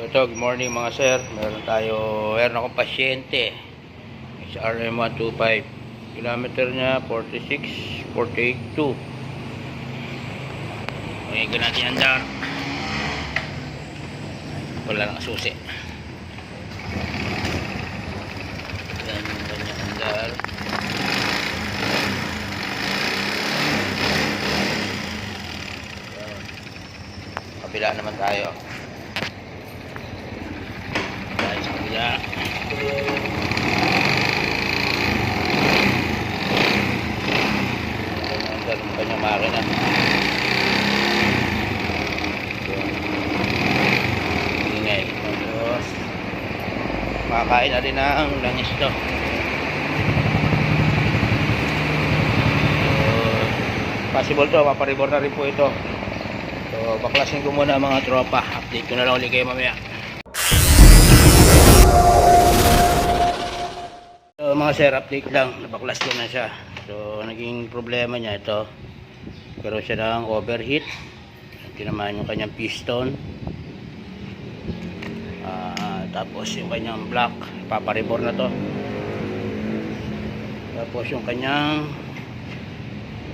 ito, good morning mga sir. Meron akong pasyente. HRM125. Kilometer niya 46,482. Okay, natin andar. Wala nang susi. Yan yung kanyang andar. Kabila naman tayo. Tayo sa kabila. Andar yung kanyang makina. Ingay. Tapos makakain na rin ang langis to. Possible to, maparibor na rin po ito. So, baklasin ko muna mga tropa. Update ko na lang ulit kayo mamaya. So, mga sir, update lang. Nabaklas ko na siya. So, naging problema niya ito. Pero siya ng overheat. Tinamaan yung kanyang piston. Tapos yung kanyang block. Paparibor na to. Tapos yung kanyang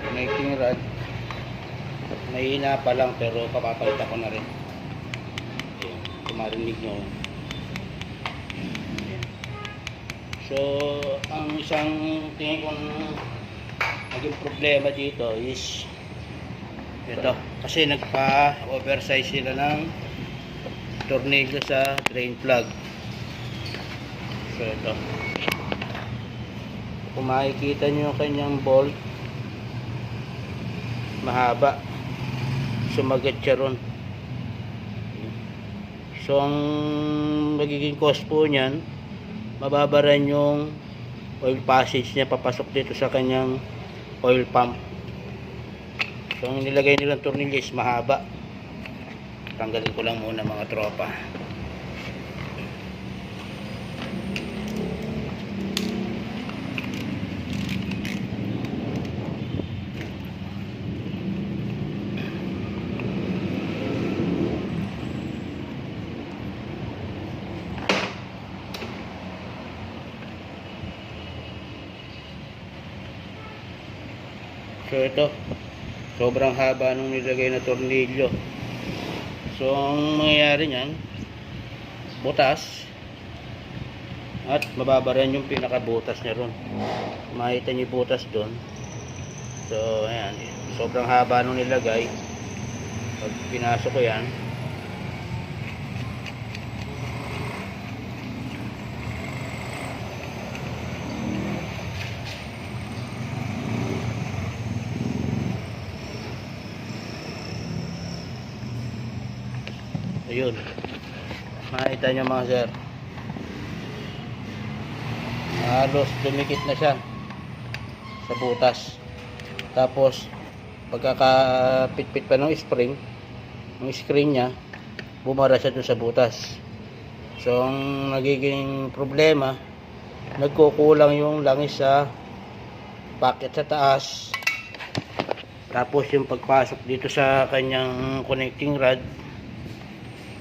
connecting rod. Mahina pa lang pero papapalitan ko na rin. Ayan, kung marinig nyo. So, ang isang tingin kong naging problema dito is ito. Kasi nagpa-oversize sila ng tornilyo sa drain plug. So, ito. Kung makikita nyo yung kanyang bolt, mahaba. Sumagat siya ron. So ang magiging cost po niyan, mababaran yung oil passage niya papasok dito sa kanyang oil pump. So ang nilagay nilang tornilyo is mahaba. Tanggalin ko lang muna mga tropa. So ito, sobrang haba nung nilagay na tornilyo. So ang mangyayari niyan, butas at mababaran yung pinakabutas niya ron. Makita niyo butas doon. So ayan, sobrang haba nung nilagay. Pag pinasok ko yan, ayun, makita nyo mga sir, halos dumikit na siya sa butas. Tapos pagkakapitpit pa ng spring, ng screen nya, bumara siya dun sa butas. So ang nagiging problema, nagkukulang yung langis sa packet sa taas. Tapos yung pagpasok dito sa kanyang connecting rod,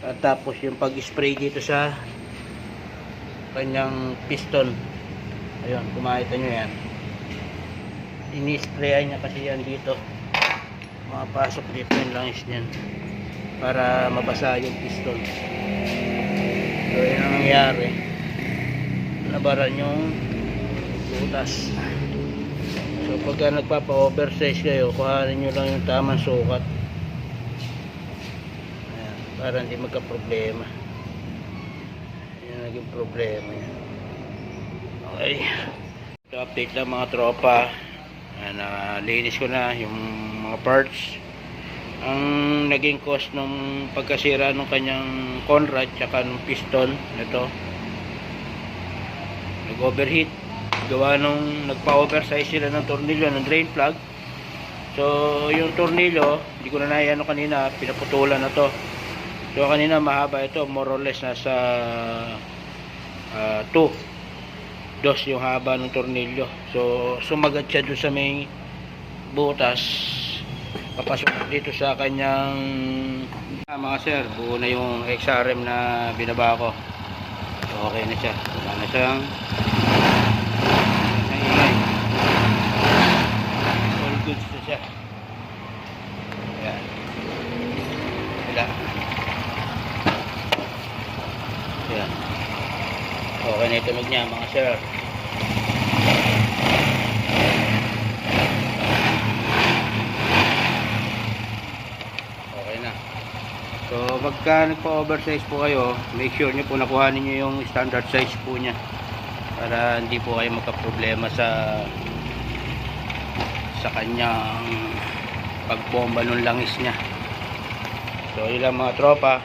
at tapos yung pag-spray dito sa kanyang piston. Ayun, kumakita nyo yan. Ini-sprayan niya kasi yan dito. Makapasok dito yung langis niyan para mabasa yung piston. So yun ang nangyari, nabaran yung butas. So pagka nagpapa-oversize kayo, kuhanin nyo lang yung tamang sukat para hindi magka-problema. Yan naging problema yan. Okay, so update lang mga tropa. Nalinis ko na yung mga parts. Ang naging cost ng pagkasira ng kanyang conrod tsaka ng piston ito, nag-overheat gawa nung nagpa-oversize sila ng tornilyo ng drain plug. So yung tornilyo, hindi ko na naiyano kanina, pinaputulan na to. So kanina mahaba ito, more or less nasa 2 yung haba ng tornilyo. So sumagat siya doon sa may butas. papasok dito sa kanyang mga sir. Buo na yung XRM na binaba ko. So, okay na siya. Wala na siyang ingay. All goods na siya. Ayan. Wala. Ayan. Okay na yung tunog niya mga sir. Okay na. So pagka nagpa-oversize po kayo, make sure nyo po nakuha ninyo yung standard size po nya para hindi po kayo magka-problema sa kanyang pagbomba ng langis nya. So yun lang mga tropa.